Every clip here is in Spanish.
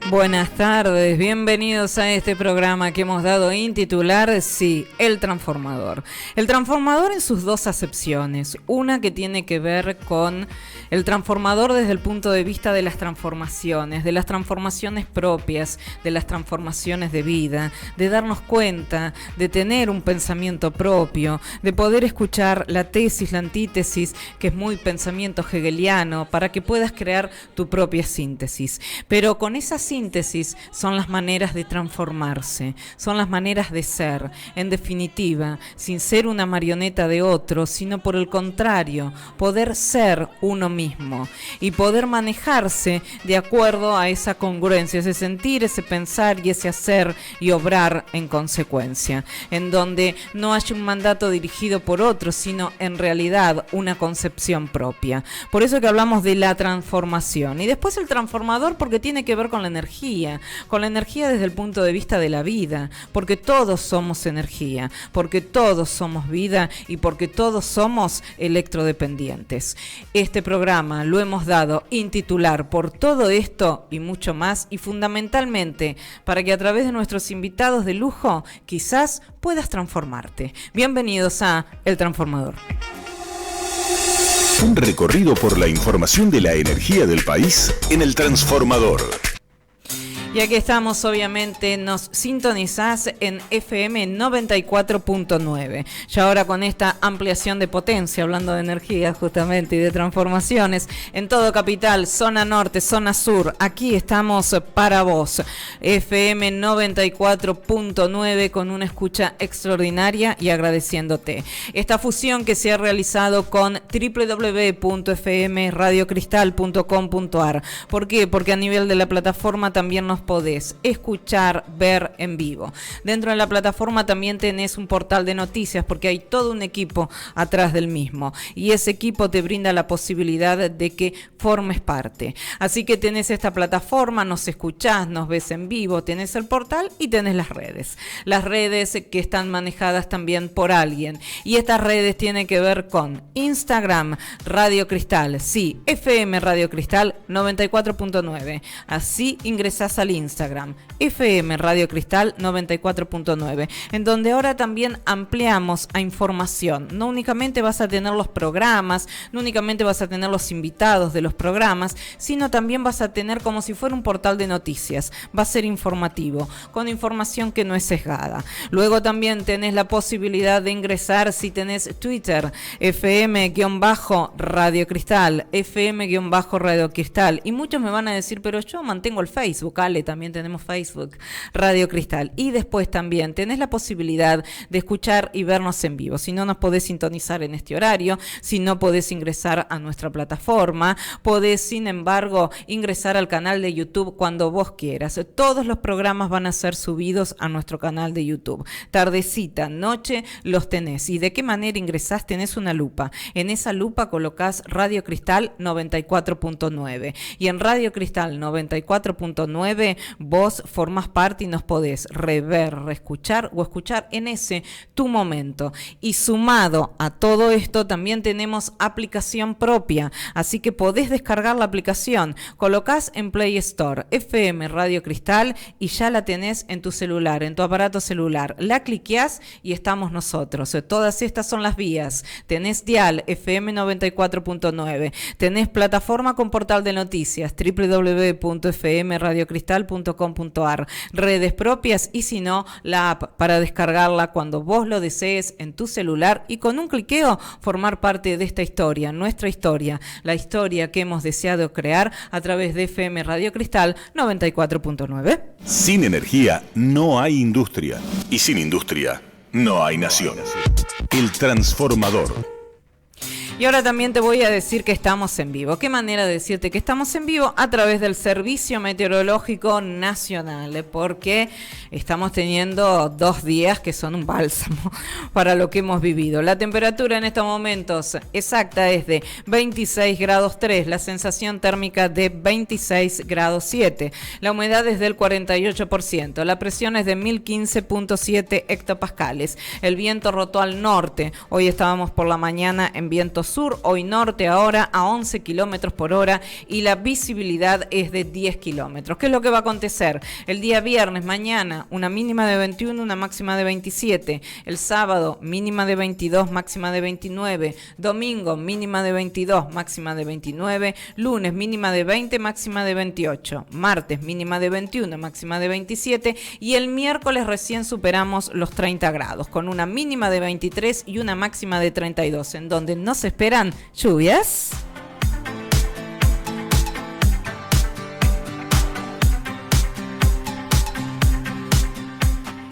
Buenas tardes, bienvenidos a este programa que hemos dado en titular, sí, El Transformador. El Transformador en sus dos acepciones, una que tiene que ver con el transformador desde el punto de vista de las transformaciones propias, de las transformaciones de vida, de darnos cuenta, de tener un pensamiento propio, de poder escuchar la tesis, la antítesis, que es muy pensamiento hegeliano, para que puedas crear tu propia síntesis. Pero con esa síntesis son las maneras de transformarse, son las maneras de ser, en definitiva, sin ser una marioneta de otro, sino por el contrario, poder ser uno mismo y poder manejarse de acuerdo a esa congruencia, ese sentir, ese pensar y ese hacer y obrar en consecuencia, en donde no haya un mandato dirigido por otro, sino en realidad una concepción propia. Por eso que hablamos de la transformación. Y después el transformador, porque tiene que ver con la energía desde el punto de vista de la vida, porque todos somos energía, porque todos somos vida y porque todos somos electrodependientes. Este programa lo hemos dado en titular por todo esto y mucho más, y fundamentalmente para que a través de nuestros invitados de lujo quizás puedas transformarte. Bienvenidos a El Transformador. Un recorrido por la información de la energía del país en El Transformador. Y aquí estamos, obviamente, nos sintonizás en FM 94.9. Y ahora con esta ampliación de potencia, hablando de energía justamente y de transformaciones, en todo Capital, zona norte, zona sur, aquí estamos para vos. FM 94.9 con una escucha extraordinaria y agradeciéndote. Esta fusión que se ha realizado con www.fmradiocristal.com.ar. ¿Por qué? Porque a nivel de la plataforma también nos podés escuchar, ver en vivo. Dentro de la plataforma también tenés un portal de noticias, porque hay todo un equipo atrás del mismo, y ese equipo te brinda la posibilidad de que formes parte. Así que tenés esta plataforma, nos escuchás, nos ves en vivo, tenés el portal y tenés las redes que están manejadas también por alguien, y estas redes tienen que ver con Instagram, Radio Cristal, sí, FM Radio Cristal 94.9. Así ingresás al Instagram, FM Radio Cristal 94.9, en donde ahora también ampliamos a información. No únicamente vas a tener los programas, no únicamente vas a tener los invitados de los programas, sino también vas a tener como si fuera un portal de noticias. Va a ser informativo, con información que no es sesgada. Luego también tenés la posibilidad de ingresar, si tenés Twitter, FM-Radio Cristal, FM-Radio Cristal. Y muchos me van a decir, pero yo mantengo el Facebook, Ale, también tenemos Facebook, Radio Cristal. Y después también tenés la posibilidad de escuchar y vernos en vivo. Si no nos podés sintonizar en este horario, si no podés ingresar a nuestra plataforma, podés, sin embargo, ingresar al canal de YouTube cuando vos quieras. Todos los programas van a ser subidos a nuestro canal de YouTube. Tardecita, noche, los tenés. ¿Y de qué manera ingresás? Tenés una lupa. En esa lupa colocás Radio Cristal 94.9. Y en Radio Cristal 94.9 vos formás parte y nos podés rever, reescuchar o escuchar en ese tu momento. Y sumado a todo esto también tenemos aplicación propia, así que podés descargar la aplicación. Colocás en Play Store FM Radio Cristal y ya la tenés en tu celular, en tu aparato celular. La cliqueás y estamos nosotros. Todas estas son las vías. Tenés dial FM 94.9, tenés plataforma con portal de noticias www.fmradiocristal.com.ar, redes propias y si no, la app para descargarla cuando vos lo desees en tu celular y con un cliqueo formar parte de esta historia, nuestra historia, la historia que hemos deseado crear a través de FM Radio Cristal 94.9. Sin energía no hay industria y sin industria no hay nación. El Transformador. Y ahora también te voy a decir que estamos en vivo. ¿Qué manera de decirte que estamos en vivo? A través del Servicio Meteorológico Nacional, porque estamos teniendo 2 días que son un bálsamo para lo que hemos vivido. La temperatura en estos momentos exacta es de 26 grados 3, la sensación térmica de 26 grados 7, la humedad es del 48%, la presión es de 1015.7 hectopascales, el viento rotó al norte, hoy estábamos por la mañana en viento sur, hoy norte, ahora a 11 kilómetros por hora y la visibilidad es de 10 kilómetros. ¿Qué es lo que va a acontecer? El día viernes, mañana, una mínima de 21, una máxima de 27. El sábado, mínima de 22, máxima de 29. Domingo, mínima de 22, máxima de 29. Lunes, mínima de 20, máxima de 28. Martes, mínima de 21, máxima de 27. Y el miércoles recién superamos los 30 grados, con una mínima de 23 y una máxima de 32, en donde no se esperan lluvias.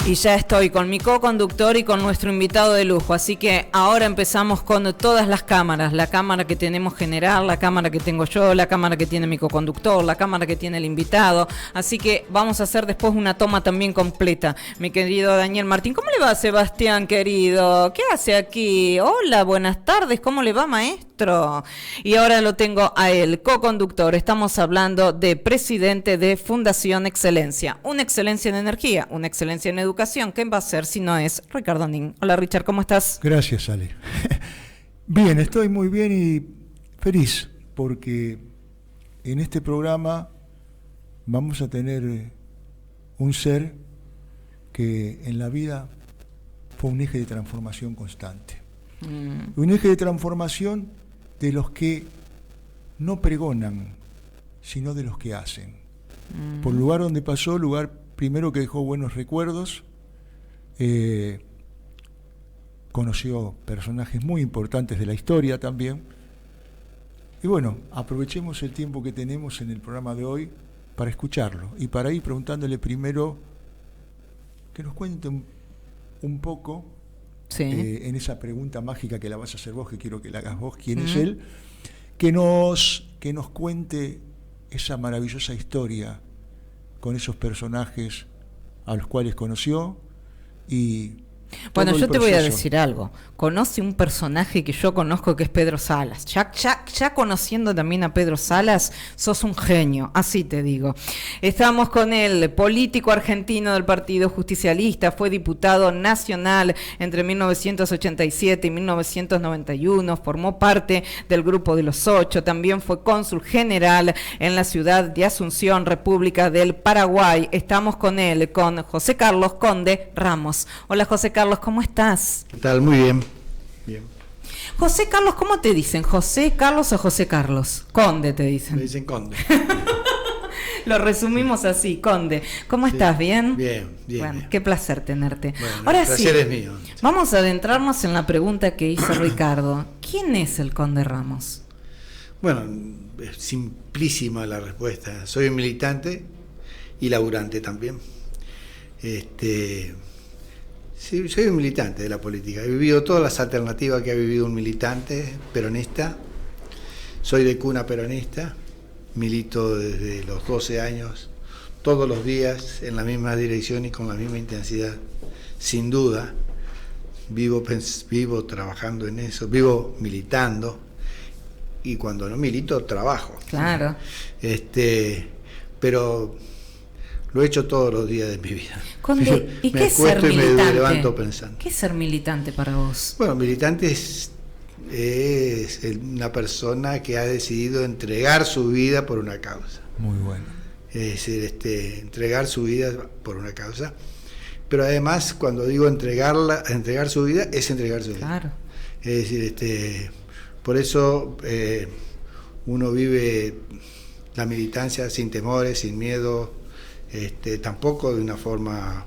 Y ya estoy con mi co-conductor y con nuestro invitado de lujo, así que ahora empezamos con todas las cámaras, la cámara que tenemos general, la cámara que tengo yo, la cámara que tiene mi co-conductor, la cámara que tiene el invitado, así que vamos a hacer después una toma también completa. Mi querido Daniel Martín, ¿cómo le va, Sebastián, querido? ¿Qué hace aquí? Hola, buenas tardes, ¿cómo le va, maestro? Y ahora lo tengo a él, co-conductor, estamos hablando de presidente de Fundación Excelencia, una excelencia en energía, una excelencia en educación. ¿Qué va a ser si no es Ricardo Nin? Hola, Richard, ¿cómo estás? Gracias, Ale. Bien, estoy muy bien y feliz porque en este programa vamos a tener un ser que en la vida fue un eje de transformación constante. Un eje de transformación de los que no pregonan, sino de los que hacen. Por el lugar donde pasó, lugar primero que dejó buenos recuerdos, conoció personajes muy importantes de la historia también. Y bueno, aprovechemos el tiempo que tenemos en el programa de hoy para escucharlo y para ir preguntándole primero que nos cuente un poco, sí, en esa pregunta mágica que la vas a hacer vos, que quiero que la hagas vos, quién es él, que nos cuente esa maravillosa historia con esos personajes a los cuales conoció y... Bueno, yo te voy a decir algo. Conoce un personaje que yo conozco que es Pedro Salas. Ya conociendo también a Pedro Salas, sos un genio, así te digo. Estamos con el político argentino del Partido Justicialista, fue diputado nacional entre 1987 y 1991, formó parte del Grupo de los Ocho, también fue cónsul general en la ciudad de Asunción, República del Paraguay. Estamos con él, con José Carlos Conde Ramos. Hola, José Carlos, ¿cómo estás? ¿Qué tal? Muy bien. Bien. José Carlos, ¿cómo te dicen? ¿José Carlos o José Carlos? Conde te dicen. Me dicen Conde. Lo resumimos así, Conde. ¿Cómo estás? ¿Bien? Bien. Bueno, bien. qué placer tenerte. Bueno, ahora el placer sí, es mío. Vamos a adentrarnos en la pregunta que hizo Ricardo. ¿Quién es el Conde Ramos? Bueno, es simplísima la respuesta. Soy un militante y laburante también. Sí, soy un militante de la política. He vivido todas las alternativas que ha vivido un militante peronista. Soy de cuna peronista. Milito desde los 12 años, todos los días, en la misma dirección y con la misma intensidad. Sin duda, vivo trabajando en eso, vivo militando. Y cuando no milito, trabajo. Claro. Pero... lo he hecho todos los días de mi vida. Conde, ¿y qué es ser militante? Me levanto pensando. ¿Qué es ser militante para vos? Bueno, militante es una persona que ha decidido entregar su vida por una causa. Muy bueno. Es decir, entregar su vida por una causa. Pero además, cuando digo entregar su vida, es entregar su vida. Claro. Es decir, por eso uno vive la militancia sin temores, sin miedo. Tampoco de una forma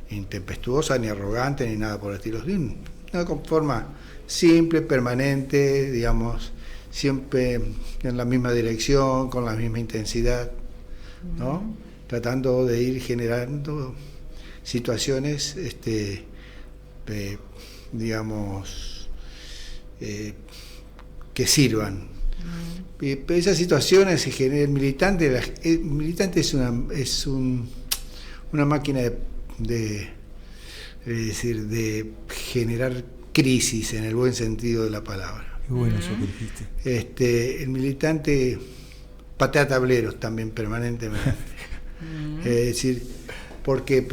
intempestuosa, ni arrogante, ni nada por el estilo, de una forma simple, permanente, digamos, siempre en la misma dirección, con la misma intensidad, ¿no? Tratando de ir generando situaciones, digamos, que sirvan. Esas situaciones se generan. El militante es una máquina de generar crisis en el buen sentido de la palabra. Qué bueno eso que dijiste. El militante patea tableros también permanentemente. Es decir, porque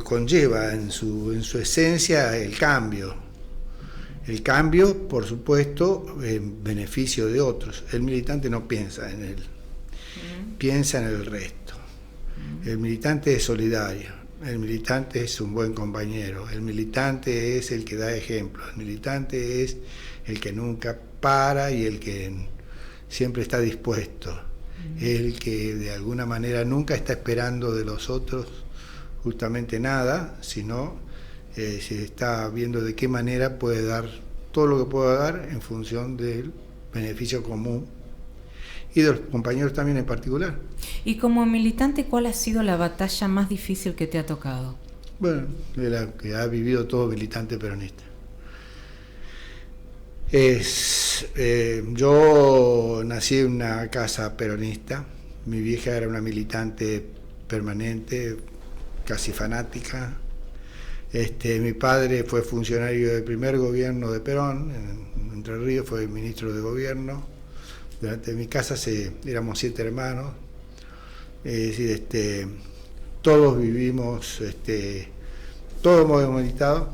conlleva en su esencia el cambio. El cambio, por supuesto, en beneficio de otros. El militante no piensa en él, piensa en el resto. El militante es solidario, el militante es un buen compañero, el militante es el que da ejemplo, el militante es el que nunca para y el que siempre está dispuesto, el que de alguna manera nunca está esperando de los otros justamente nada, sino se está viendo de qué manera puede dar todo lo que pueda dar en función del beneficio común y de los compañeros también en particular. Y como militante, ¿cuál ha sido la batalla más difícil que te ha tocado? Bueno, de la que ha vivido todo militante peronista. Yo nací en una casa peronista, mi vieja era una militante permanente, casi fanática. Mi padre fue funcionario del primer gobierno de Perón, en Entre Ríos, fue ministro de gobierno. Durante mi casa éramos 7 hermanos, es decir, todos vivimos, todos hemos militado.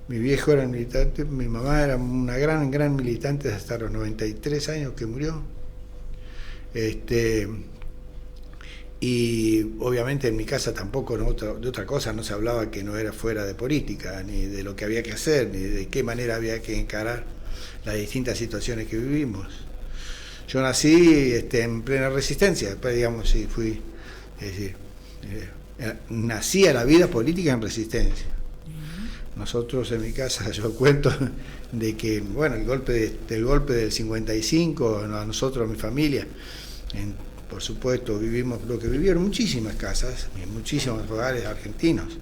Mi viejo era militante, mi mamá era una gran militante hasta los 93 años que murió. Y obviamente en mi casa tampoco de otra cosa no se hablaba, que no era fuera de política, ni de lo que había que hacer, ni de qué manera había que encarar las distintas situaciones que vivimos. Yo nací en plena resistencia, después digamos, sí, nací a la vida política en resistencia. Nosotros en mi casa, yo cuento de que, bueno, el golpe del 55, a nosotros, a mi familia, por supuesto, vivimos lo que vivieron muchísimas casas, muchísimos hogares argentinos.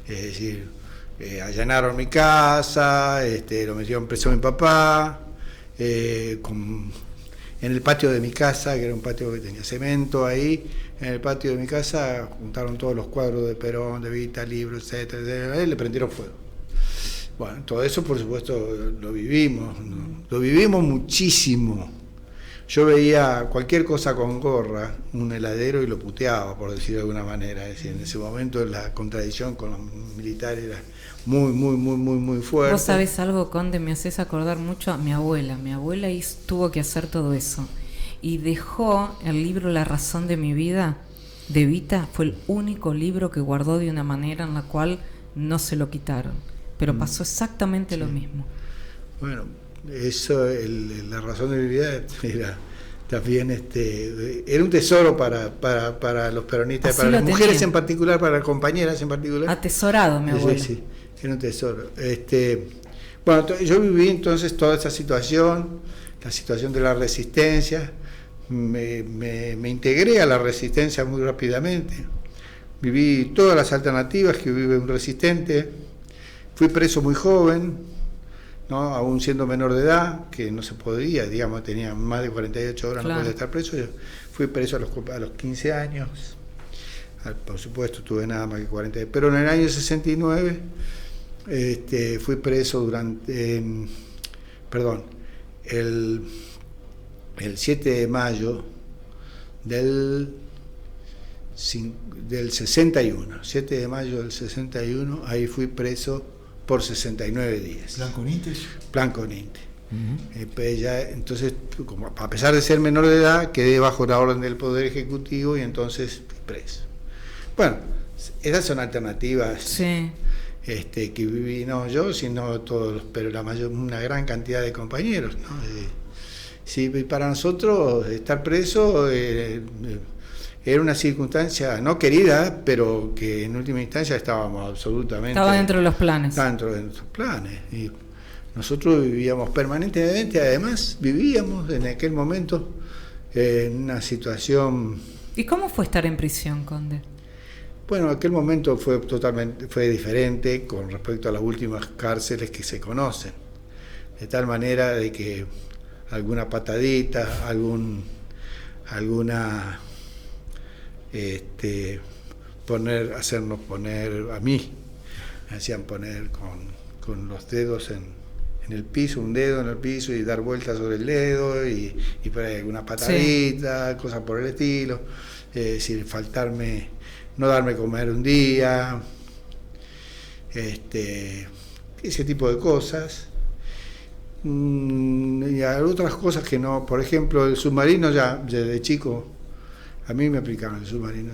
Es decir, allanaron mi casa, lo metieron preso a mi papá, en el patio de mi casa, que era un patio que tenía cemento ahí, en el patio de mi casa juntaron todos los cuadros de Perón, de Evita, libros, etcétera, y le prendieron fuego. Bueno, todo eso por supuesto lo vivimos, ¿no? Lo vivimos muchísimo. Yo veía cualquier cosa con gorra, un heladero, y lo puteaba, por decir de alguna manera. Es decir, en ese momento la contradicción con los militares era muy fuerte. Vos sabés algo, Conde, me haces acordar mucho a mi abuela. Mi abuela tuvo que hacer todo eso. Y dejó el libro La razón de mi vida, de Evita, fue el único libro que guardó de una manera en la cual no se lo quitaron. Pero pasó exactamente lo mismo. Bueno, eso, la razón de mi vida era también era un tesoro para los peronistas, así para las mujeres tenía. En particular, para las compañeras en particular. Atesorado, mi abuela. Sí, era un tesoro. Bueno, yo viví entonces toda esa situación, la situación de la resistencia, me integré a la resistencia muy rápidamente, viví todas las alternativas que vive un resistente. Fui preso muy joven, ¿no? Aún siendo menor de edad, que no se podía, digamos, tenía más de 48 horas, claro. No podía estar preso. Yo fui preso a los 15 años, por supuesto tuve nada más que 40, pero en el año 69 fui preso el 7 de mayo del 61, 7 de mayo del 61, ahí fui preso por 69 días. ¿Plan Conintes? Plan Conintes. Entonces, como a pesar de ser menor de edad, quedé bajo la orden del Poder Ejecutivo y entonces preso. Bueno, esas son alternativas, sí. Que viví, no yo, sino todos, pero una gran cantidad de compañeros, ¿no? Sí, para nosotros estar preso era una circunstancia no querida, pero que en última instancia estábamos absolutamente... Estaba dentro de los planes. Estaba dentro de nuestros planes. Y nosotros vivíamos permanentemente, además vivíamos en aquel momento en una situación... ¿Y cómo fue estar en prisión, Conde? Bueno, aquel momento fue diferente con respecto a las últimas cárceles que se conocen. De tal manera de que alguna patadita, alguna... hacernos poner, a mí me hacían poner con los dedos en el piso, un dedo en el piso y dar vueltas sobre el dedo y por ahí alguna patadita, sí. Cosas por el estilo, decir, no darme comer un día, ese tipo de cosas. Y hay otras cosas que no. Por ejemplo, el submarino, ya de chico, a mí me aplicaron el submarino.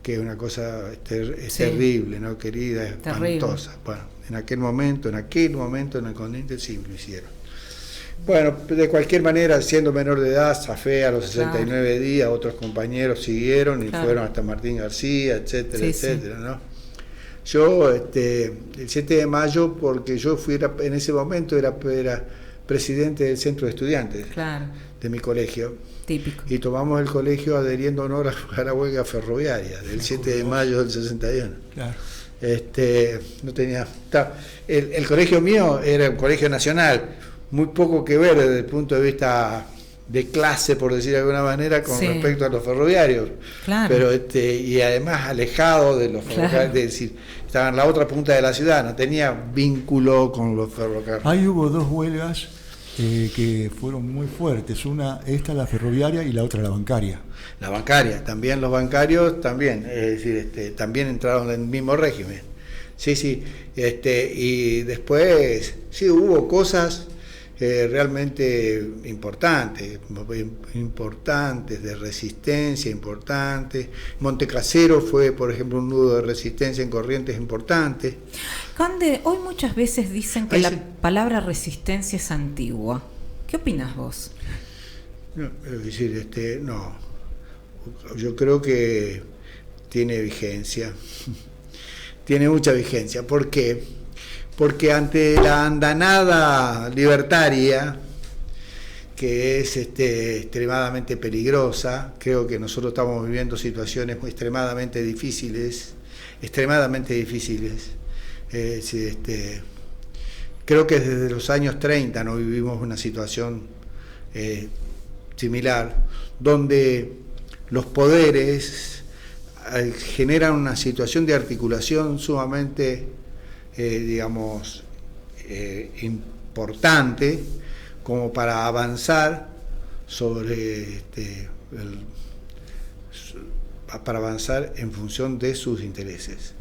Que es una cosa terrible, ¿no? Querida, espantosa. Bueno, en aquel momento, en el continente, sí lo hicieron. Bueno, de cualquier manera, siendo menor de edad, zafé a los 69 días, otros compañeros siguieron y fueron hasta Martín García, etcétera, etcétera, ¿no? Yo, el 7 de mayo, porque yo en ese momento era presidente del centro de estudiantes de mi colegio. Típico. Y tomamos el colegio adheriendo honor a la huelga ferroviaria del 7 de mayo del 61. Claro. No tenía. El colegio mío era un colegio nacional, muy poco que ver desde el punto de vista de clase, por decir de alguna manera, con respecto a los ferroviarios. Claro. Pero y además alejado de los ferroviarios, es decir, estaba en la otra punta de la ciudad, no tenía vínculo con los ferrocarriles. Ahí hubo dos huelgas que fueron muy fuertes, esta la ferroviaria y la otra la bancaria. La bancaria, también los bancarios también, es decir, también entraron en el mismo régimen. Sí, y después sí hubo cosas realmente importantes, de resistencia, importantes. Montecasero fue, por ejemplo, un nudo de resistencia en Corrientes importante. Conde, hoy muchas veces dicen que la palabra resistencia es antigua. ¿Qué opinas vos? No, es decir, no. Yo creo que tiene vigencia. Tiene mucha vigencia. ¿Por qué? Porque ante la andanada libertaria, que es extremadamente peligrosa, creo que nosotros estamos viviendo situaciones extremadamente difíciles. Creo que desde los años 30 no vivimos una situación similar, donde los poderes generan una situación de articulación sumamente importante como para avanzar para avanzar en función de sus intereses.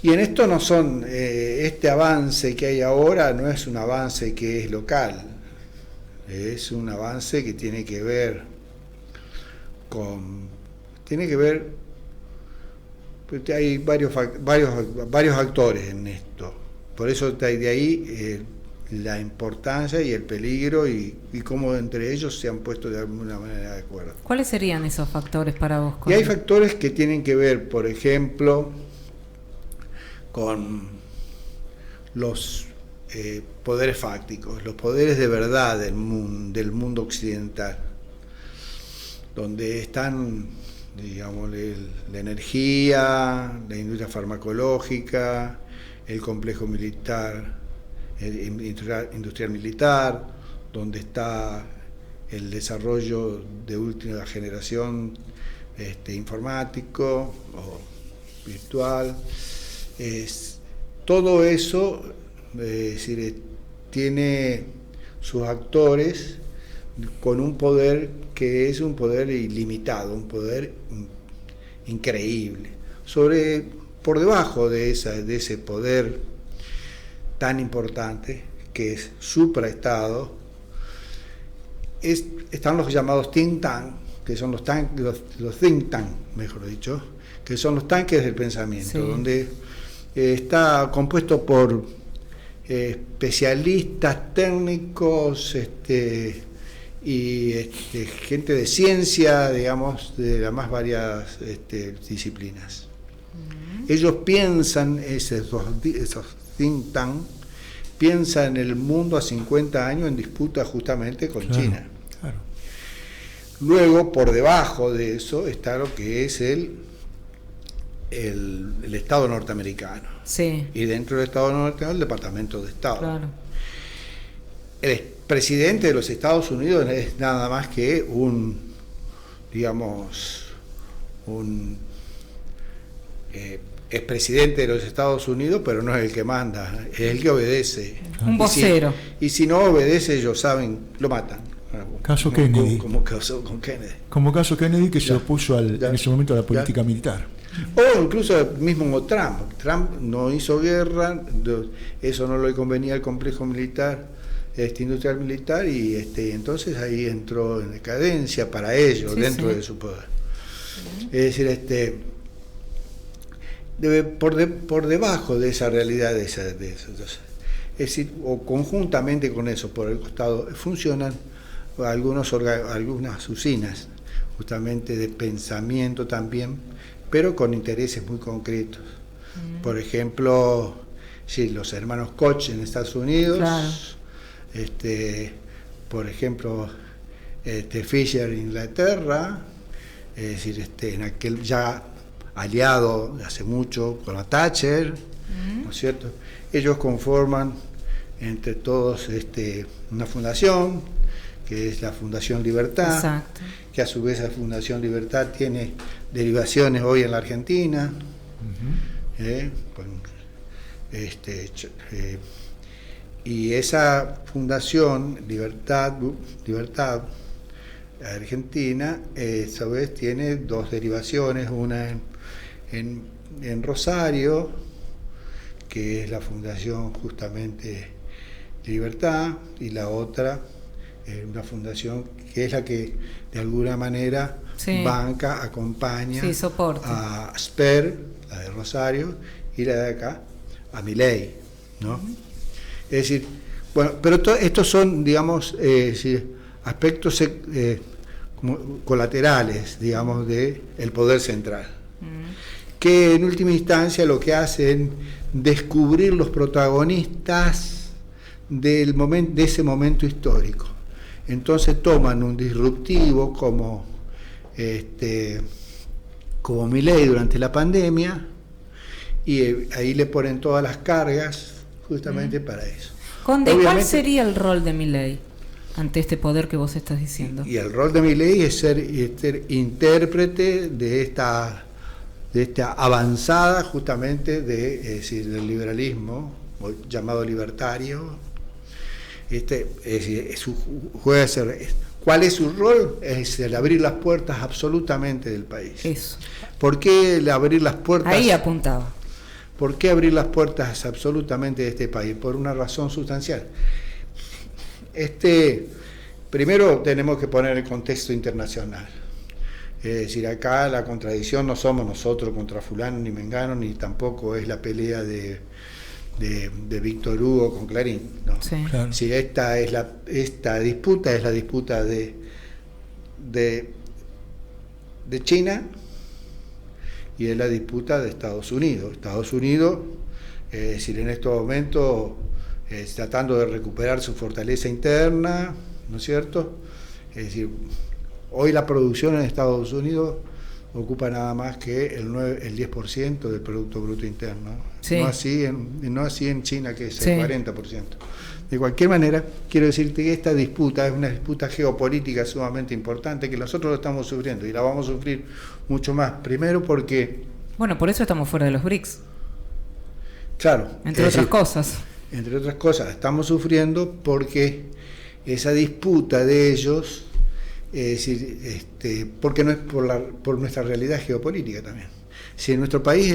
Y en esto no son, este avance que hay ahora no es un avance que es local, es un avance que tiene que ver hay varios actores en esto, por eso de ahí la importancia y el peligro y cómo entre ellos se han puesto de alguna manera de acuerdo. ¿Cuáles serían esos factores para vos? Y hay factores que tienen que ver, por ejemplo, con los poderes fácticos, los poderes de verdad del mundo occidental, donde están, digamos, la energía, la industria farmacológica, el complejo militar, industrial militar, donde está el desarrollo de última generación informático o virtual. Todo eso tiene sus actores con un poder que es un poder ilimitado, un poder increíble. Por debajo de ese poder tan importante que es supraestado, están los llamados think tank, que son los think tank, mejor dicho, que son los tanques del pensamiento, donde está compuesto por especialistas técnicos y gente de ciencia, digamos, de las más variadas disciplinas. Ellos piensan, esos think tank, piensan en el mundo a 50 años en disputa justamente con China. Claro. Luego, por debajo de eso, está lo que es el Estado norteamericano. Sí. Y dentro del Estado norteamericano, el Departamento de Estado. Claro. El presidente de los Estados Unidos es nada más que un expresidente de los Estados Unidos, pero no es el que manda, es el que obedece. Un vocero. Y si no obedece, ellos saben, lo matan. Caso Kennedy. Como caso con Kennedy. Como caso Kennedy, que se opuso en ese momento a la política militar. O incluso mismo Trump. Trump no hizo guerra, eso no le convenía al complejo militar, industrial militar, y entonces ahí entró en decadencia para ellos, dentro de su poder. Es decir, por debajo de esa realidad, de eso. Es decir, o conjuntamente con eso, por el costado, funcionan algunas usinas, justamente de pensamiento también, pero con intereses muy concretos. Por ejemplo, los hermanos Koch en Estados Unidos, claro. Por ejemplo, Fisher en Inglaterra, es decir, en aquel ya aliado hace mucho con la Thatcher, ¿no es cierto? Ellos conforman entre todos una fundación, que es la Fundación Libertad. Exacto. Que a su vez la Fundación Libertad tiene derivaciones hoy en la Argentina, y esa Fundación Libertad Argentina, a su vez tiene dos derivaciones, una en Rosario, que es la Fundación justamente Libertad, y la otra una fundación que es la que de alguna manera banca, acompaña a Sper, la de Rosario, y la de acá a Milei, ¿no? Es decir, bueno, pero estos son, digamos, aspectos como colaterales, digamos, del poder central, que en última instancia lo que hacen descubrir los protagonistas de ese momento histórico. Entonces toman un disruptivo como Milei durante la pandemia, y ahí le ponen todas las cargas justamente para eso. Conde, ¿cuál sería el rol de Milei ante este poder que vos estás diciendo? Y el rol de Milei es ser intérprete de esta avanzada justamente del liberalismo, llamado libertario. ¿Cuál es su rol? Es el abrir las puertas absolutamente del país. Eso. ¿Por qué el abrir las puertas? Ahí apuntaba. ¿Por qué abrir las puertas absolutamente de este país? Por una razón sustancial. Primero tenemos que poner el contexto internacional. Es decir, acá la contradicción no somos nosotros contra fulano ni mengano, ni tampoco es la pelea de Víctor Hugo con Clarín, ¿no? Sí. Claro. Si esta disputa es la disputa de China, y es la disputa de Estados Unidos. Estados Unidos, es decir, en estos momentos tratando de recuperar su fortaleza interna, ¿no es cierto? Es decir, hoy la producción en Estados Unidos ocupa nada más que el 10% del Producto Bruto Interno. Sí. No así en China, que es el 40%. De cualquier manera, quiero decirte que esta disputa es una disputa geopolítica sumamente importante, que nosotros lo estamos sufriendo y la vamos a sufrir mucho más. Primero porque... Bueno, por eso estamos fuera de los BRICS. Claro. Entre otras cosas. Entre otras cosas, estamos sufriendo porque esa disputa de ellos... Es decir, porque no es por nuestra realidad geopolítica también. Si en nuestro país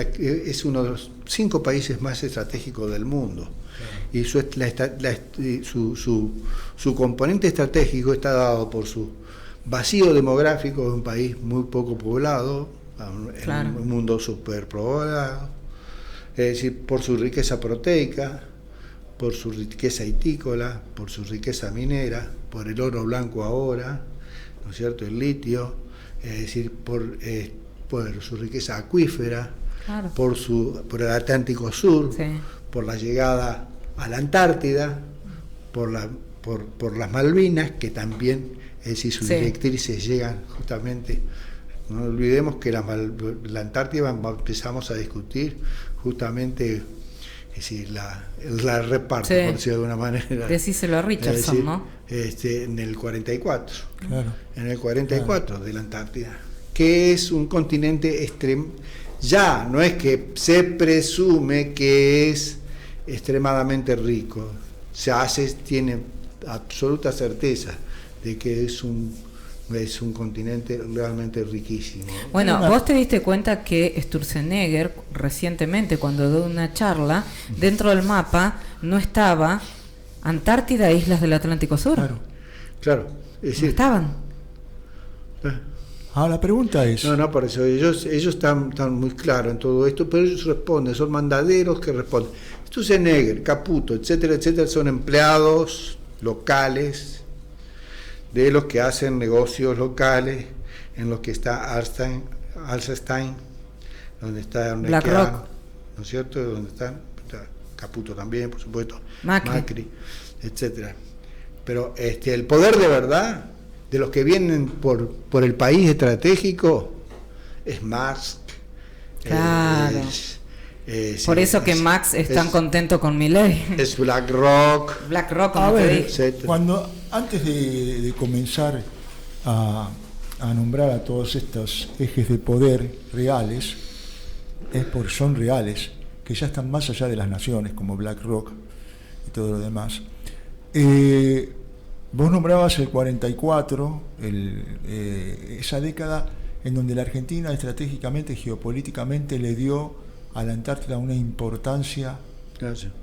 es uno de los 5 países más estratégicos del mundo, y su componente estratégico está dado por su vacío demográfico, de un país muy poco poblado, en un mundo superpoblado, es decir, por su riqueza proteica, por su riqueza hitícola, por su riqueza minera, por el oro blanco ahora, ¿no es cierto?, el litio, es decir, por su riqueza acuífera, claro, por el Atlántico Sur, sí, por la llegada a la Antártida, por las Malvinas, que también, es decir, sus directrices llegan justamente. No olvidemos que la Antártida empezamos a discutir justamente, es decir, la reparto, por decirlo de alguna manera. Decíselo a Richardson, decir, ¿no? En el 44. Claro. En el 44, claro, de la Antártida, que es un continente extremo. Ya no es que se presume que es extremadamente rico, tiene absoluta certeza de que es un es un continente realmente riquísimo. Bueno, vos te diste cuenta que Sturzenegger recientemente, cuando dio una charla, dentro del mapa no estaba Antártida e islas del Atlántico Sur. Claro. Es decir, no estaban. La pregunta es... No, por eso ellos están muy claros en todo esto, pero ellos responden, son mandaderos que responden. Sturzenegger, Caputo, etcétera, etcétera, son empleados locales de los que hacen negocios locales, en los que está Alsenstein, donde está BlackRock, ¿no es cierto? Donde está Caputo también, por supuesto, Macri, etcétera. Pero el poder de verdad de los que vienen por el país estratégico es Musk. Claro. Por eso que Max es tan contento con Milei. Es BlackRock. Como te dije. Cuando antes de comenzar a nombrar a todos estos ejes de poder reales, son reales, que ya están más allá de las naciones, como BlackRock y todo lo demás. Vos nombrabas el 44, esa década en donde la Argentina estratégicamente, geopolíticamente, le dio a la Antártida una importancia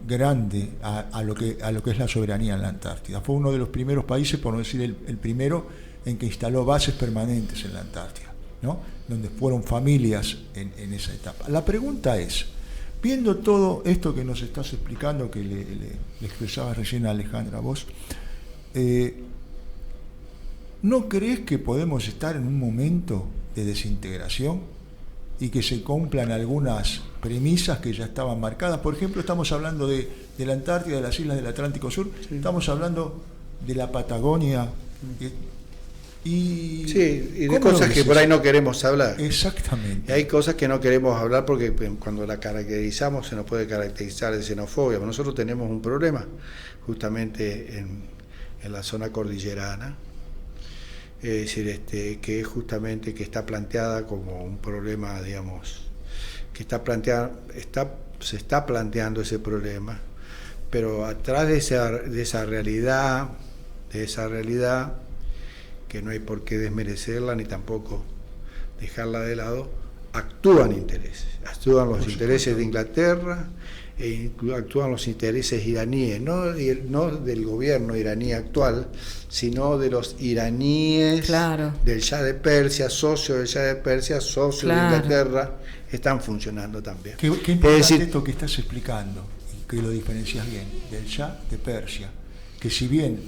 grande a lo que es la soberanía en la Antártida. Fue uno de los primeros países, por no decir el primero, en que instaló bases permanentes en la Antártida, ¿no? Donde fueron familias en esa etapa. La pregunta es, viendo todo esto que nos estás explicando, que le expresabas recién a Alejandra, vos, ¿no crees que podemos estar en un momento de desintegración y que se cumplan algunas premisas que ya estaban marcadas? Por ejemplo, estamos hablando de la Antártida, de las islas del Atlántico Sur, estamos hablando de la Patagonia y de cosas que por ahí no queremos hablar. Exactamente. Y hay cosas que no queremos hablar porque cuando la caracterizamos se nos puede caracterizar de xenofobia. Pero nosotros tenemos un problema justamente en la zona cordillerana. Es decir, que es justamente que está planteada como un problema, digamos, que se está planteando ese problema, pero atrás de esa realidad, que no hay por qué desmerecerla ni tampoco dejarla de lado, actúan los intereses de Inglaterra, actúan los intereses iraníes, no del gobierno iraní actual, sino de los iraníes, del Shah de Persia, socio del Shah de Persia, socio de Inglaterra, están funcionando también. Qué importante esto que estás explicando, y que lo diferencias bien, del Shah de Persia, que si bien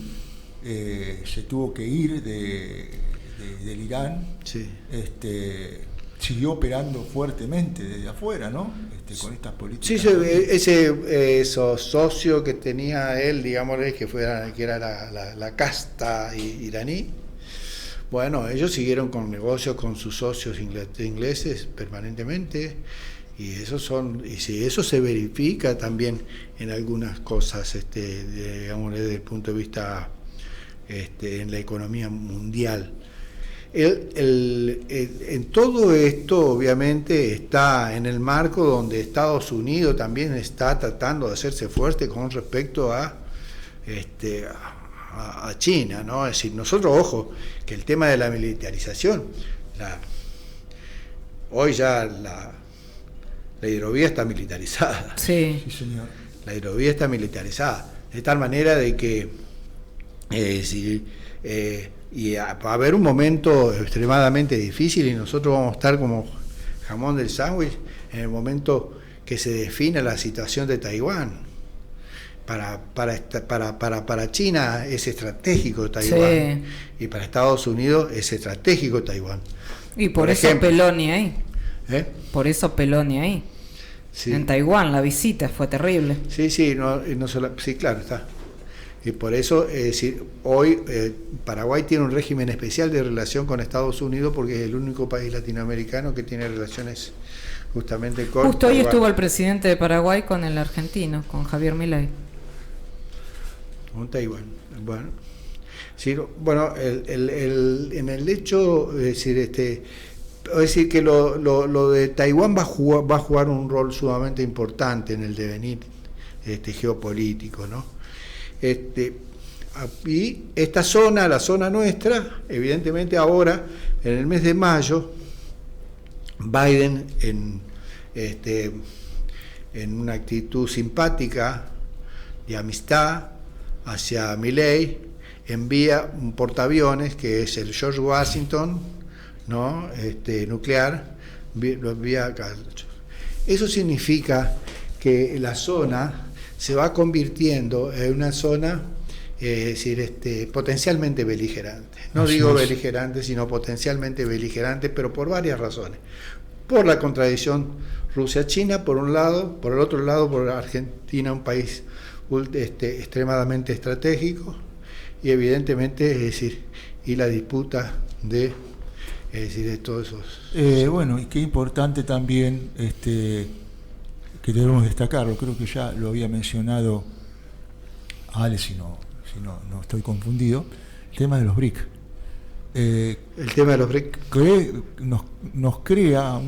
se tuvo que ir del Irán, siguió operando fuertemente desde afuera, ¿no? Con estas políticas. Sí, esos socios que tenía él, digámosle, que era la casta iraní, bueno, ellos siguieron con negocios con sus socios ingleses permanentemente, y eso se verifica también en algunas cosas, digámosle, desde el punto de vista en la economía mundial. En todo esto, obviamente, está en el marco donde Estados Unidos también está tratando de hacerse fuerte con respecto a China, ¿no? Es decir, nosotros, ojo, que el tema de la militarización, hoy ya la hidrovía está militarizada. Sí, señor. La hidrovía está militarizada, de tal manera de que y va a haber un momento extremadamente difícil y nosotros vamos a estar como jamón del sándwich en el momento que se defina la situación de Taiwán. Para China es estratégico Taiwán, y para Estados Unidos es estratégico Taiwán. Y por eso ejemplo, Peloni ahí. Por eso Peloni ahí. Sí. En Taiwán la visita fue terrible. Sí, claro, está. Y por eso, hoy Paraguay tiene un régimen especial de relación con Estados Unidos porque es el único país latinoamericano que tiene relaciones justamente con Justo hoy estuvo el presidente de Paraguay con el argentino, con Javier Milei. Con Taiwán. Bueno, sí, bueno, en el hecho, es decir, que lo de Taiwán va a jugar un rol sumamente importante en el devenir geopolítico, ¿no? Y esta zona, la zona nuestra, evidentemente ahora, en el mes de mayo, Biden, en una actitud simpática, de amistad hacia Milei, envía un portaaviones que es el George Washington, ¿no? Nuclear, lo envía acá. Eso significa que la zona se va convirtiendo en una zona, es decir, potencialmente beligerante. No Así digo es. beligerante, sino potencialmente beligerante, pero por varias razones. Por la contradicción Rusia-China, por un lado; por el otro lado, por Argentina, un país extremadamente estratégico, y evidentemente, es decir, y la disputa de todos esos. Bueno, y qué importante también que debemos destacarlo, creo que ya lo había mencionado Ale, si no estoy confundido, el tema de los BRIC. El tema de los BRIC Nos crea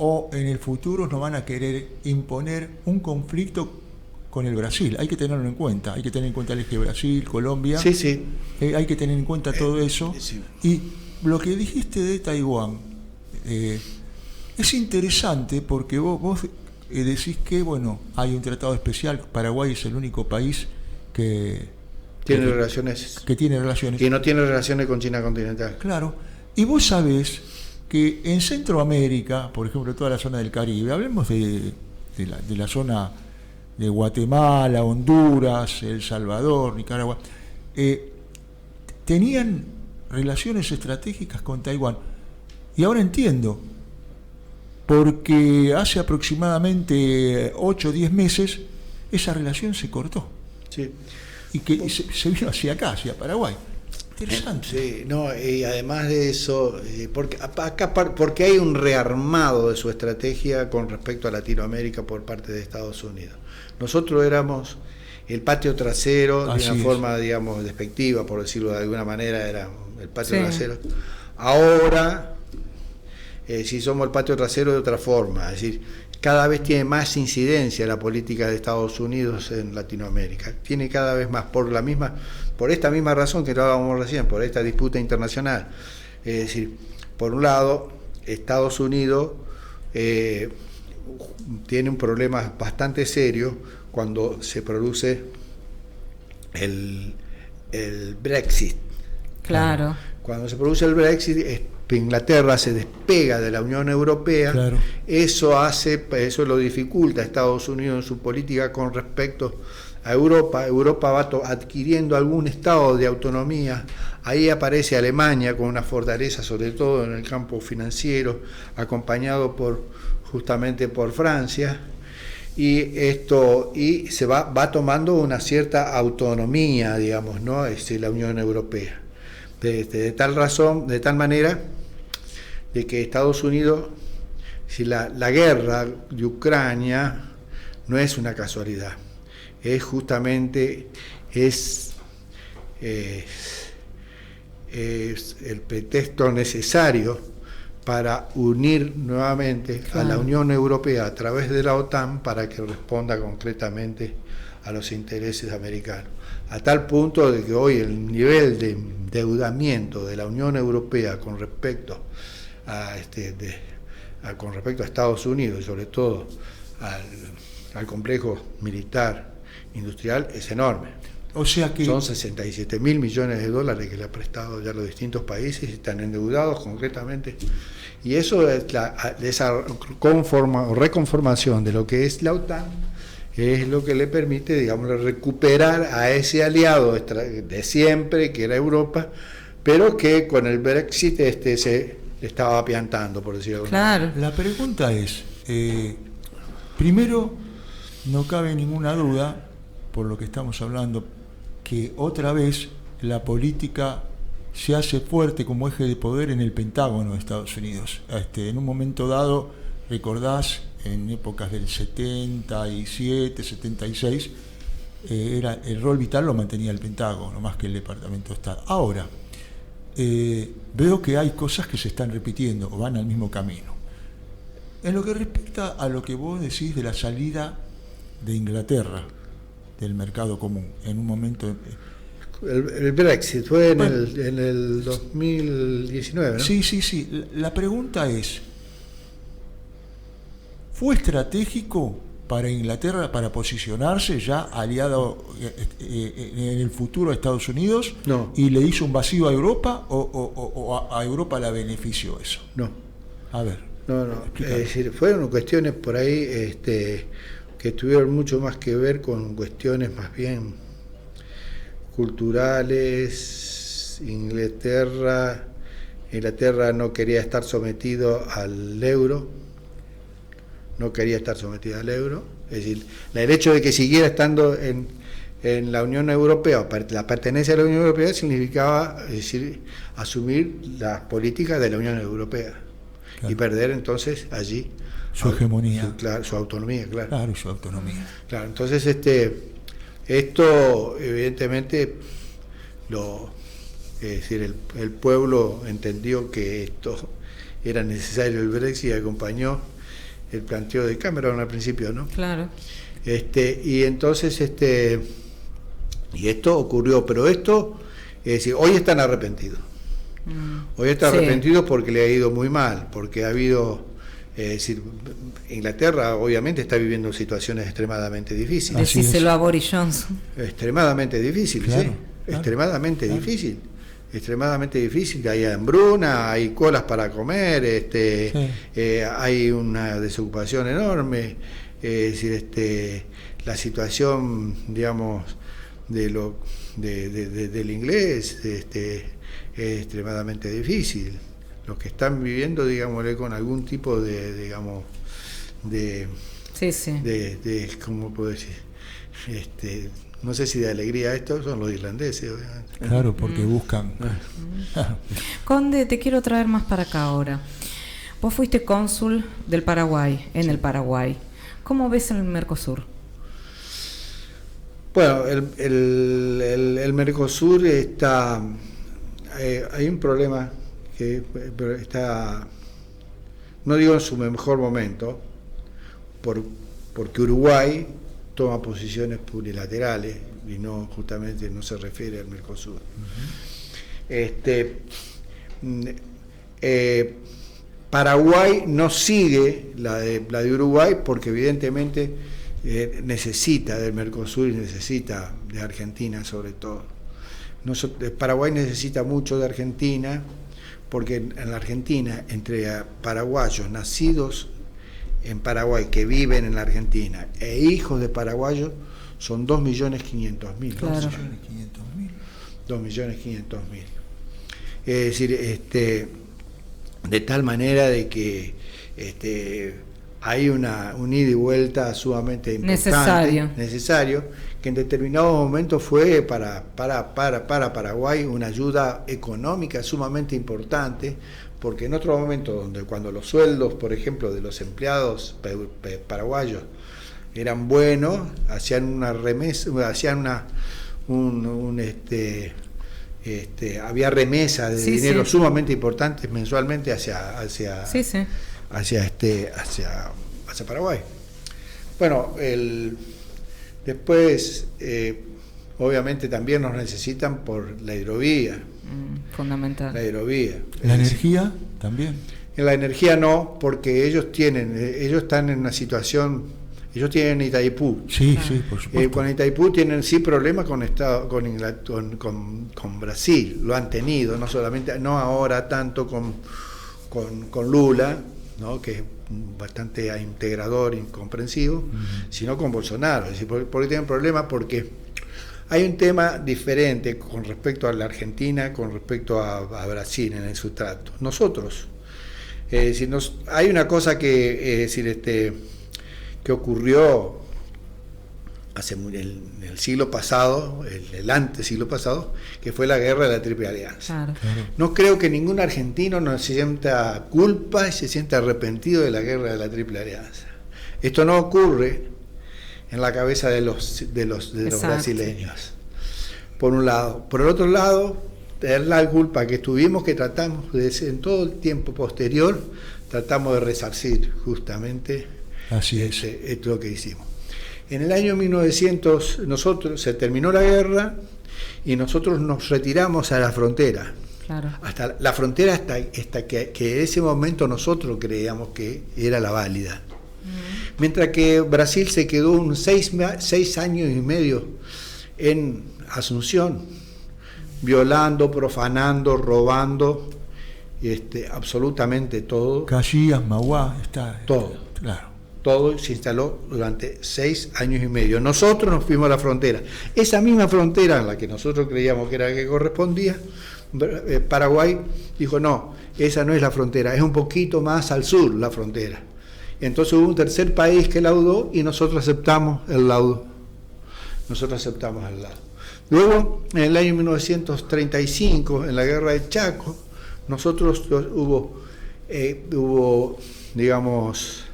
o en el futuro nos van a querer imponer un conflicto con el Brasil. Hay que tenerlo en cuenta, hay que tener en cuenta el eje Brasil, Colombia. Sí, sí. Hay que tener en cuenta todo eso. Sí. Y lo que dijiste de Taiwán es interesante porque vos decís que, bueno, hay un tratado especial. Paraguay es el único país que tiene relaciones. Que tiene relaciones. Y no tiene relaciones con China continental. Claro. Y vos sabés que en Centroamérica, por ejemplo, toda la zona del Caribe, hablemos de la zona de Guatemala, Honduras, El Salvador, Nicaragua, tenían relaciones estratégicas con Taiwán. Y ahora entiendo, porque hace aproximadamente 8 o 10 meses esa relación se cortó. Sí. Y que se vino hacia acá, hacia Paraguay. Interesante. Sí, no, y además de eso, porque hay un rearmado de su estrategia con respecto a Latinoamérica por parte de Estados Unidos. Nosotros éramos el patio trasero, Así de una es. forma, digamos, despectiva, por decirlo de alguna manera, era el patio Sí. trasero. Ahora, sí somos el patio trasero de otra forma, es decir, cada vez tiene más incidencia la política de Estados Unidos en Latinoamérica. Tiene cada vez más, por esta misma razón que hablábamos recién, por esta disputa internacional. Es decir, por un lado, Estados Unidos tiene un problema bastante serio cuando se produce el Brexit. Claro. Cuando se produce el Brexit, Inglaterra se despega de la Unión Europea. Claro. Eso lo dificulta a Estados Unidos en su política con respecto a Europa. Europa va adquiriendo algún estado de autonomía. Ahí aparece Alemania con una fortaleza, sobre todo en el campo financiero, acompañado justamente por Francia. Y se va tomando una cierta autonomía, digamos, ¿no? La Unión Europea. De tal manera de que Estados Unidos, si la guerra de Ucrania no es una casualidad, es justamente es el pretexto necesario para unir nuevamente a la Unión Europea a través de la OTAN para que responda concretamente a los intereses americanos. A tal punto de que hoy el nivel de endeudamiento de la Unión Europea con respecto a Estados Unidos, y sobre todo al complejo militar industrial, es enorme. O sea que son 67.000 millones de dólares que le ha prestado ya los distintos países y están endeudados concretamente. Y eso es esa reconformación de lo que es la OTAN, es lo que le permite, digamos, recuperar a ese aliado de siempre, que era Europa, pero que con el Brexit se estaba apiantando, por decirlo de alguna manera. Claro. la pregunta es, primero, no cabe ninguna duda, por lo que estamos hablando, que otra vez la política se hace fuerte como eje de poder en el Pentágono de Estados Unidos. En un momento dado, recordás, en épocas del 77, 76, el rol vital lo mantenía el Pentágono, más que el Departamento de Estado. Ahora, veo que hay cosas que se están repitiendo o van al mismo camino. En lo que respecta a lo que vos decís de la salida de Inglaterra, del mercado común en un momento. El Brexit fue en el 2019, ¿no? Sí. La pregunta es, ¿fue estratégico para Inglaterra para posicionarse ya aliado en el futuro a Estados Unidos? No. ¿Y le hizo un vacío a Europa o a Europa la benefició eso? No. A ver. No. Es decir, fueron cuestiones por ahí que tuvieron mucho más que ver con cuestiones más bien culturales. Inglaterra no quería estar sometido al euro. Es decir, el hecho de que siguiera estando en la Unión Europea, la pertenencia a la Unión Europea significaba, es decir, asumir las políticas de la Unión Europea. Claro. Y perder entonces allí su hegemonía, su autonomía, claro, su autonomía. Claro, entonces esto evidentemente es decir, el pueblo entendió que esto era necesario, el Brexit, y acompañó el planteo de Cameron al principio, ¿no? Claro. Y entonces y esto ocurrió, pero esto, es decir, hoy están arrepentidos. Hoy están arrepentidos porque le ha ido muy mal, porque ha habido, es decir, Inglaterra obviamente está viviendo situaciones extremadamente difíciles. Decíselo a Boris Johnson. Extremadamente difícil, claro, sí. Claro, extremadamente difícil, hay hambruna, hay colas para comer, hay una desocupación enorme, es decir, la situación, digamos, del inglés es extremadamente difícil. Los que están viviendo, digámosle, con algún tipo de ¿cómo puedo decir? No sé si de alegría esto, son los irlandeses, obviamente. Claro, porque buscan. Conde, te quiero traer más para acá ahora. Vos fuiste cónsul del Paraguay, en el Paraguay. ¿Cómo ves el Mercosur? Bueno, el Mercosur está... hay un problema que está, no digo en su mejor momento, porque Uruguay toma posiciones plurilaterales y no se refiere al Mercosur. Paraguay no sigue la de Uruguay porque evidentemente necesita del Mercosur y necesita de Argentina sobre todo. Paraguay necesita mucho de Argentina porque en la Argentina, entre paraguayos nacidos en Paraguay que viven en la Argentina e hijos de paraguayos son 2.500.000. Claro. 2.500.000. Es decir, de tal manera de que hay un ida y vuelta sumamente importante, necesario, que en determinados momentos fue para Paraguay una ayuda económica sumamente importante, porque en otro momento, cuando los sueldos, por ejemplo, de los empleados paraguayos eran buenos, hacían una remesa, había remesas de dinero sumamente importantes mensualmente hacia Paraguay. Bueno, después obviamente también nos necesitan por la hidrovía. Fundamental. La hidrovía. ¿La energía también? En la energía no, porque ellos están en una situación, ellos tienen Itaipú. Sí, por supuesto. Con Itaipú tienen problemas con Brasil, lo han tenido, no ahora tanto con Lula, ¿no? Que es bastante integrador y comprensivo, sino con Bolsonaro. Es decir, ¿por qué tienen problemas? Porque hay un tema diferente con respecto a la Argentina, con respecto a Brasil en el sustrato. Nosotros, hay una cosa que ocurrió en el siglo pasado, el antes siglo pasado, que fue la guerra de la Triple Alianza. Claro. No creo que ningún argentino no se sienta culpa y se sienta arrepentido de la guerra de la Triple Alianza. Esto no ocurre en la cabeza de los brasileños, por un lado. Por el otro lado, tener la culpa que tratamos en todo el tiempo posterior, tratamos de resarcir justamente. Así es. Esto es lo que hicimos. En el año 1900 se terminó la guerra y nosotros nos retiramos a la frontera. Claro. Hasta la frontera hasta que en ese momento nosotros creíamos que era la válida. Mientras que Brasil se quedó 6 años y medio en Asunción, violando, profanando, robando, absolutamente todo. Caxias, Mauá, está. Todo. Claro. Todo se instaló durante 6 años y medio. Nosotros nos fuimos a la frontera. Esa misma frontera en la que nosotros creíamos que era la que correspondía, Paraguay dijo, no, esa no es la frontera, es un poquito más al sur la frontera. Entonces hubo un tercer país que laudó y nosotros aceptamos el laudo. Luego, en el año 1935, en la guerra de Chaco, nosotros hubo digamos,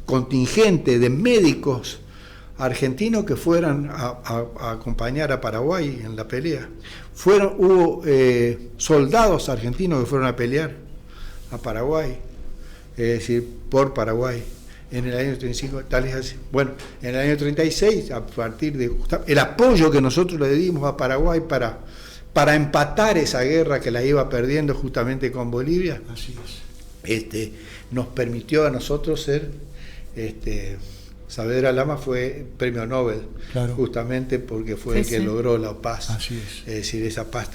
contingente de médicos argentinos que fueran a acompañar a Paraguay en la pelea. Hubo soldados argentinos que fueron a pelear a Paraguay, es decir, por Paraguay, en el año 35, tal es así. Bueno, en el año 36, a partir de el apoyo que nosotros le dimos a Paraguay para empatar esa guerra que la iba perdiendo justamente con Bolivia, Así es. nos permitió a nosotros ser, Saavedra Lama fue premio Nobel, Claro. justamente porque fue el que logró la paz. Así es. Es decir, esa paz,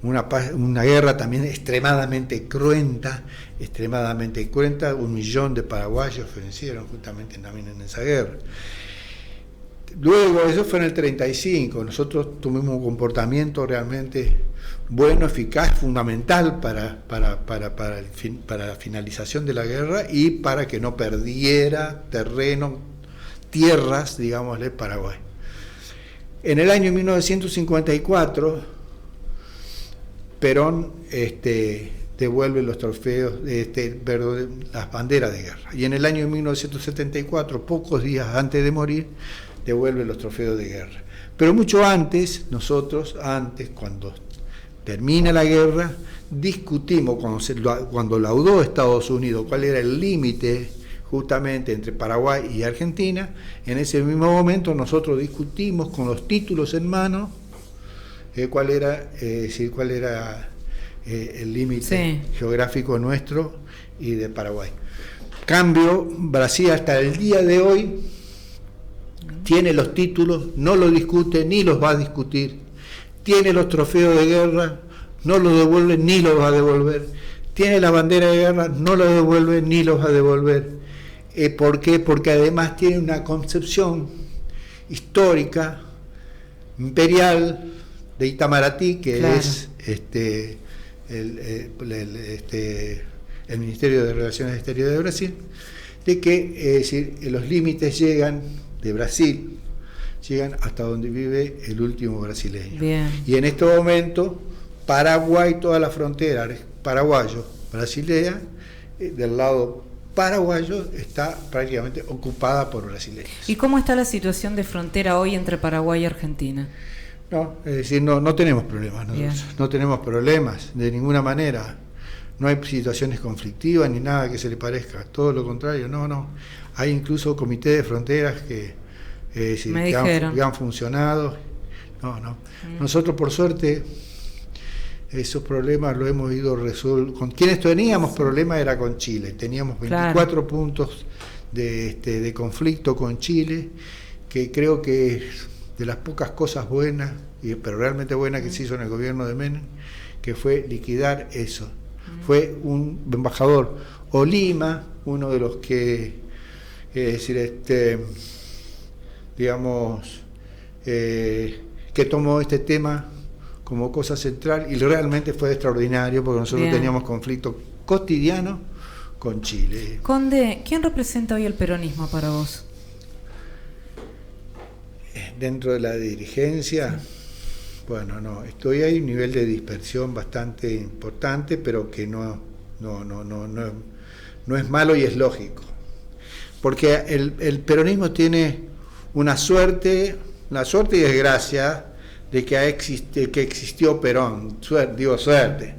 una guerra también extremadamente cruenta, 1 millón de paraguayos fallecieron justamente también en esa guerra. Luego, eso fue en el 35, nosotros tuvimos un comportamiento realmente bueno, eficaz, fundamental para la finalización de la guerra y para que no perdiera tierras, digámosle, Paraguay. En el año 1954, Perón devuelve los trofeos, las banderas de guerra. Y en el año 1974, pocos días antes de morir, devuelve los trofeos de guerra. Pero mucho antes, cuando termina la guerra, discutimos, cuando laudó Estados Unidos cuál era el límite justamente entre Paraguay y Argentina, en ese mismo momento nosotros discutimos con los títulos en mano cuál era el límite geográfico nuestro y de Paraguay. Cambio, Brasil hasta el día de hoy tiene los títulos, no los discute ni los va a discutir, tiene los trofeos de guerra, no los devuelve ni los va a devolver, tiene la bandera de guerra, no los devuelve ni los va a devolver. ¿Por qué? Porque además tiene una concepción histórica, imperial, de Itamaraty, que claro, es el Ministerio de Relaciones Exteriores de Brasil, de que los límites de Brasil llegan hasta donde vive el último brasileño. Bien. Y en este momento, Paraguay, toda la frontera paraguayo-brasileña, del lado paraguayo, está prácticamente ocupada por brasileños. ¿Y cómo está la situación de frontera hoy entre Paraguay y Argentina? No, es decir, no tenemos problemas nosotros, no tenemos problemas de ninguna manera, no hay situaciones conflictivas ni nada que se le parezca, todo lo contrario, no. Hay incluso comités de fronteras que han funcionado. No. Nosotros, por suerte, esos problemas los hemos ido resolviendo. Con quienes teníamos problemas era con Chile. Teníamos 24 puntos de conflicto con Chile, que creo que de las pocas cosas buenas, pero realmente buenas, que se hizo en el gobierno de Menem, que fue liquidar eso. Fue un embajador, Olima, uno de los que, que tomó este tema como cosa central, y realmente fue extraordinario, porque nosotros teníamos conflicto cotidiano con Chile. Conde, ¿quién representa hoy el peronismo para vos? Dentro de la dirigencia, hay un nivel de dispersión bastante importante, pero que no es malo y es lógico, porque el peronismo tiene una suerte y desgracia de que existió Perón, suerte,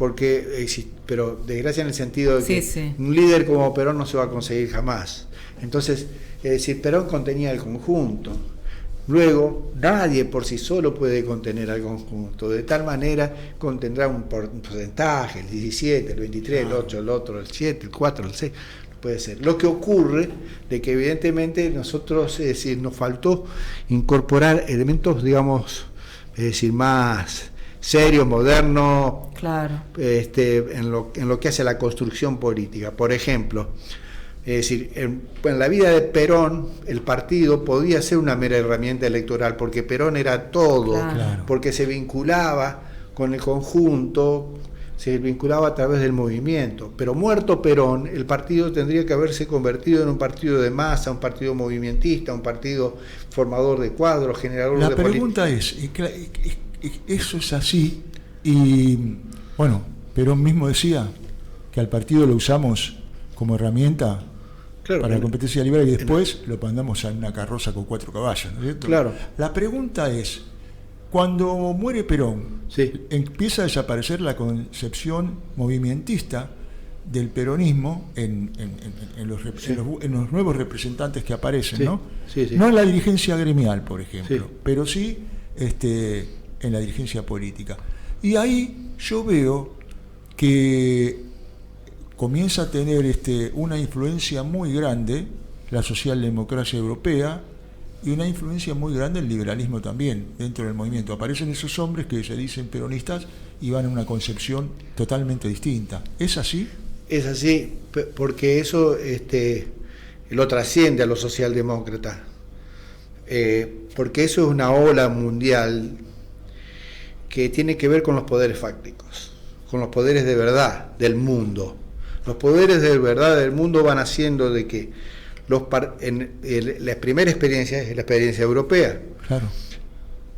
porque pero desgracia en el sentido de que sí. un líder como Perón no se va a conseguir jamás. Entonces, es decir, Perón contenía el conjunto. Luego, nadie por sí solo puede contener al conjunto, de tal manera contendrá un porcentaje, el 17, el 23, el 8, el otro, el 7, el 4, el 6, puede ser. Lo que ocurre de que evidentemente nosotros, es decir, nos faltó incorporar elementos, digamos, es decir, más serios, modernos, claro, en lo que hace a la construcción política. Por ejemplo, es decir, en la vida de Perón, el partido podía ser una mera herramienta electoral, porque Perón era todo, claro, porque se vinculaba con el conjunto, se vinculaba a través del movimiento. Pero muerto Perón, el partido tendría que haberse convertido en un partido de masa, un partido movimentista, un partido formador de cuadros, generador de política. La pregunta es, eso es así, y bueno, Perón mismo decía que al partido lo usamos como herramienta, claro, para la competencia liberal, y después lo mandamos a una carroza con 4 caballos, ¿no es cierto? Claro. La pregunta es, cuando muere Perón, sí, empieza a desaparecer la concepción movimentista del peronismo en los nuevos representantes que aparecen, sí, ¿no? Sí, sí. No en la dirigencia gremial, por ejemplo, sí, pero sí en la dirigencia política. Y ahí yo veo que comienza a tener una influencia muy grande la socialdemocracia europea y una influencia muy grande el liberalismo también dentro del movimiento. Aparecen esos hombres que se dicen peronistas y van a una concepción totalmente distinta. ¿Es así? Es así, porque eso lo trasciende a los socialdemócratas, porque eso es una ola mundial que tiene que ver con los poderes fácticos, con los poderes de verdad del mundo. Los poderes de verdad del mundo van haciendo de que la primera experiencia es la experiencia europea. Claro.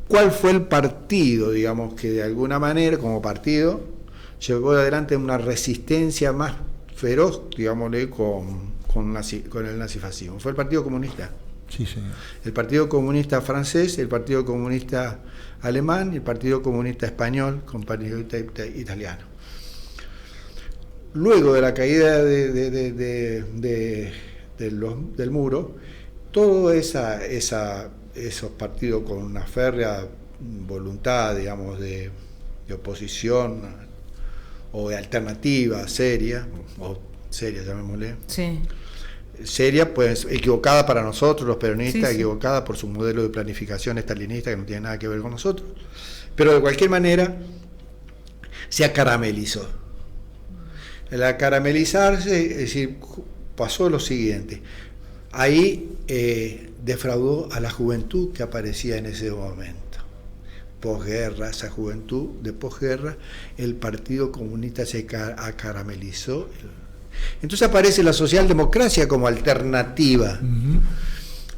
¿Cuál fue el partido, digamos, que de alguna manera, como partido, llevó adelante una resistencia más feroz, digámosle, con el nazifascismo? Fue el Partido Comunista. Sí, señor. El Partido Comunista francés, el Partido Comunista alemán y el Partido Comunista español, con Partido italiano. Luego de la caída del muro, todos esos partidos con una férrea voluntad, digamos, de oposición o de alternativa seria, llamémosle, sí, seria, pues equivocada para nosotros los peronistas, sí. equivocada por su modelo de planificación estalinista que no tiene nada que ver con nosotros, pero de cualquier manera se acaramelizó. El acaramelizarse, es decir, pasó lo siguiente, ahí defraudó a la juventud que aparecía en ese momento. Posguerra, esa juventud de posguerra, el Partido Comunista se acaramelizó. Entonces aparece la socialdemocracia como alternativa. Uh-huh.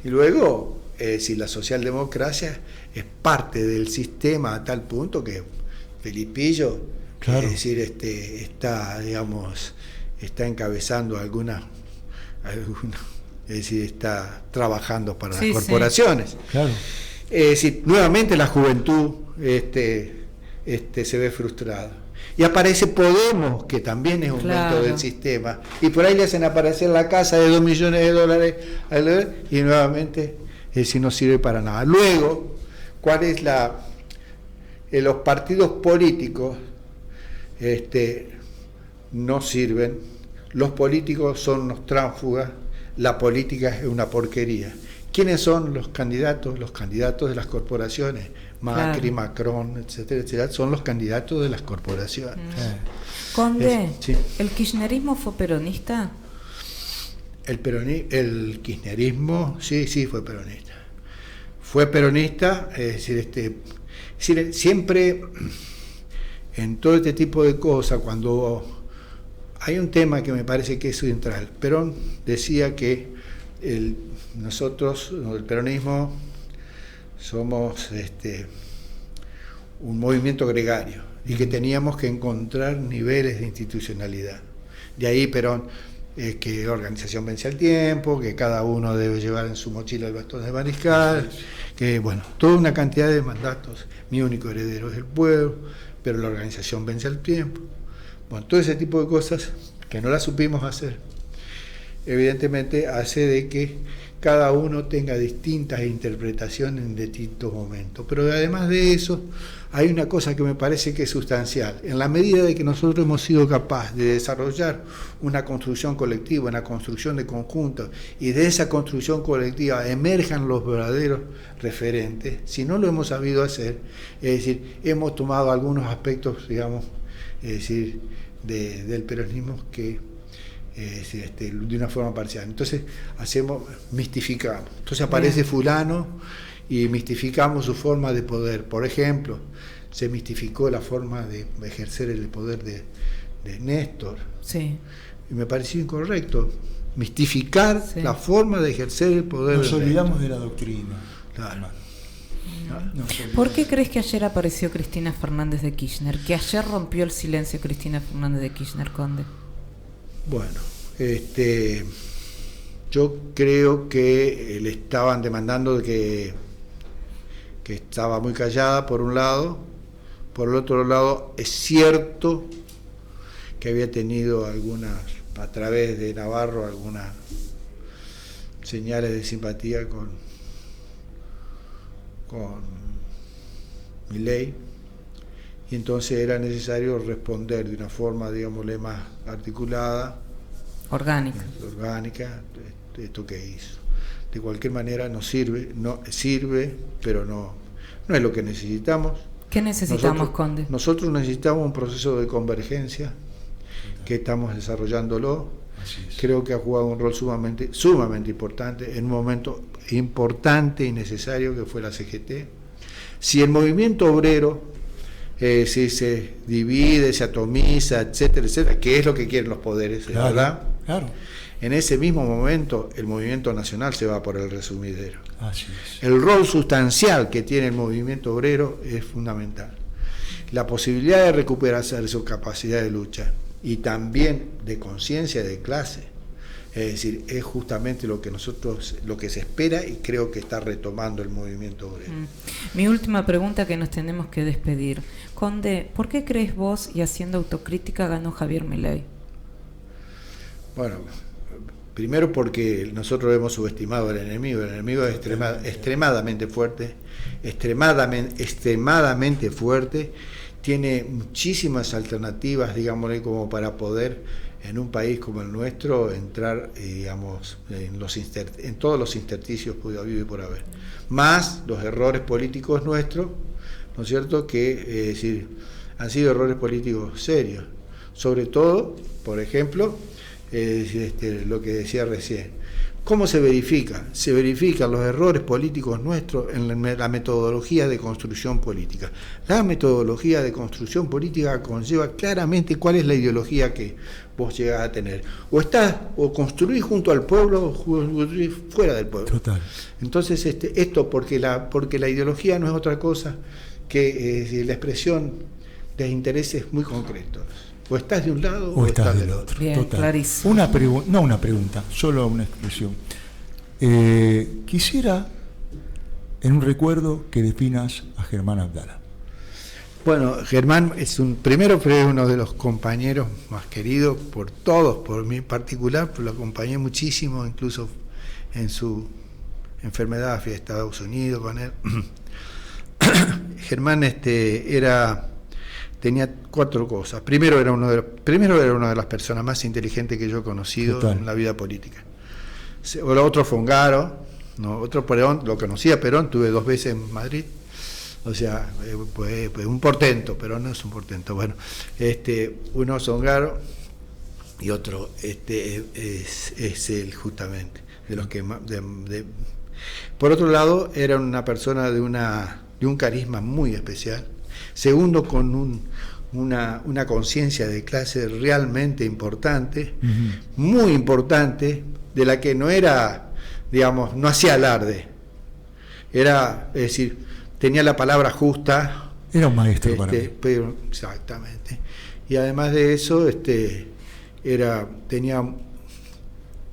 Y luego, si la socialdemocracia es parte del sistema a tal punto que Felipillo, claro, es decir, está encabezando alguna, es decir, está trabajando para las corporaciones. Sí. Claro. Es decir, nuevamente la juventud se ve frustrada. Y aparece Podemos, que también es un claro, método del sistema, y por ahí le hacen aparecer la casa de $2 millones y nuevamente no sirve para nada. Luego, ¿cuál es los partidos políticos no sirven, los políticos son unos tránsfugas, la política es una porquería. ¿Quiénes son los candidatos? Los candidatos de las corporaciones. Macri, claro, Macron, etcétera, etcétera, son los candidatos de las corporaciones. Conde, sí. ¿El kirchnerismo fue peronista? El kirchnerismo, sí, fue peronista. Fue peronista, es decir, siempre en todo este tipo de cosas, cuando hay un tema que me parece que es central. Perón decía que nosotros, el peronismo, somos un movimiento gregario y que teníamos que encontrar niveles de institucionalidad. De ahí Perón, que organización vence al tiempo, que cada uno debe llevar en su mochila el bastón de mariscal, que bueno, toda una cantidad de mandatos. Mi único heredero es el pueblo, pero la organización vence al tiempo. Bueno, todo ese tipo de cosas que no las supimos hacer, evidentemente hace de que cada uno tenga distintas interpretaciones en distintos momentos. Pero además de eso, hay una cosa que me parece que es sustancial. En la medida de que nosotros hemos sido capaces de desarrollar una construcción colectiva, una construcción de conjunto, y de esa construcción colectiva emerjan los verdaderos referentes, si no lo hemos sabido hacer, es decir, hemos tomado algunos aspectos, digamos, es decir, del peronismo que de una forma parcial. Entonces mistificamos. Entonces aparece fulano y mistificamos su forma de poder. Por ejemplo, se mistificó la forma de ejercer el poder de Néstor. Sí. Y me pareció incorrecto mistificar la forma de ejercer el poder. Nos olvidamos de la doctrina. Claro. ¿Por qué crees que ayer apareció Cristina Fernández de Kirchner? Que ayer rompió el silencio Cristina Fernández de Kirchner, Conde. Bueno, yo creo que le estaban demandando que estaba muy callada, por un lado. Por el otro lado, es cierto que había tenido a través de Navarro, algunas señales de simpatía con Milei, y entonces era necesario responder de una forma, digámosle, más articulada, orgánica, esto que hizo. De cualquier manera no sirve, pero no es lo que necesitamos. ¿Qué necesitamos, Conde? Nosotros necesitamos un proceso de convergencia que estamos desarrollándolo. Creo que ha jugado un rol sumamente importante en un momento importante y necesario que fue la CGT. Si el movimiento obrero si se divide, se atomiza, etcétera, que es lo que quieren los poderes, claro, ¿verdad? Claro. En ese mismo momento el movimiento nacional se va por el resumidero. Así es. El rol sustancial que tiene el movimiento obrero es fundamental. La posibilidad de recuperarse su capacidad de lucha y también de conciencia de clase, es decir, es justamente lo que se espera, y creo que está retomando el movimiento obrero. Mi última pregunta, que nos tenemos que despedir. Conde, ¿por qué crees vos, y haciendo autocrítica, ganó Javier Milei? Bueno, primero porque nosotros hemos subestimado al enemigo. El enemigo es extremadamente fuerte, extremadamente fuerte, tiene muchísimas alternativas, digámosle, como para poder en un país como el nuestro entrar, digamos, en todos los intersticios habido y por haber. Más los errores políticos nuestros, ¿no es cierto?, que es decir, han sido errores políticos serios. Sobre todo, por ejemplo, lo que decía recién. ¿Cómo se verifica? Se verifican los errores políticos nuestros en la metodología de construcción política. La metodología de construcción política conlleva claramente cuál es la ideología que vos llegás a tener. O construís junto al pueblo, o construís fuera del pueblo. Total. Entonces, esto porque la ideología no es otra cosa que la expresión de intereses muy concretos. O estás de un lado o estás del otro. Bien, Total. clarísimo. No una pregunta, solo una expresión. Quisiera, en un recuerdo, que definas a Germán Abdala. Bueno, Germán primero fue uno de los compañeros más queridos por todos, por mí en particular, pues lo acompañé muchísimo, incluso en su enfermedad, fui a Estados Unidos con él. Germán tenía 4 cosas. Primero era una de las personas más inteligentes que yo he conocido. Total. En la vida política. El otro fue Ongaro, otro Perón, lo conocía Perón, tuve 2 veces en Madrid. O sea, pues un portento, pero no es un portento. Bueno, uno es Ongaro y otro es él, justamente, de los que por otro lado, era una persona de un carisma muy especial. Segundo, con una conciencia de clase realmente importante, muy importante, de la que no era, digamos, no hacía alarde. Era, es decir, tenía la palabra justa. Era un maestro para mí. Pero, exactamente. Y además de eso,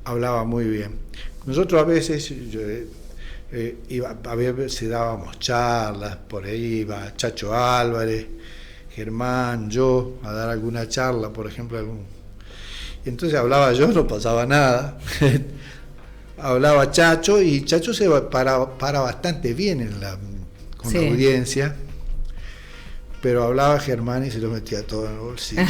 hablaba muy bien. Nosotros a veces, a veces dábamos charlas, por ahí iba Chacho Álvarez, Germán, yo, a dar alguna charla, por ejemplo. Entonces hablaba yo, no pasaba nada. Hablaba Chacho, y Chacho se para bastante bien con la audiencia. Pero hablaba Germán y se lo metía todo en el bolsillo.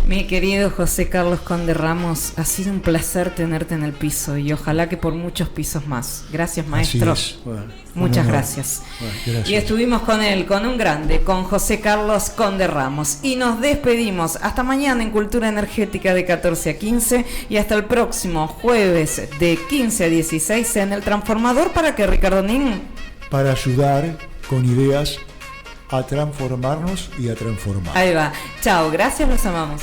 Mi querido José Carlos Conde Ramos, ha sido un placer tenerte en el piso y ojalá que por muchos pisos más. Gracias, maestro. Bueno, muchas gracias. Bueno, gracias. Y estuvimos con él, con un grande, con José Carlos Conde Ramos. Y nos despedimos. Hasta mañana en Cultura Energética de 14 a 15 y hasta el próximo jueves de 15 a 16 en El Transformador. ¿Para qué, Ricardo Nin? Para ayudar con ideas a transformarnos y a transformar. Ahí va. Chao, gracias, los amamos.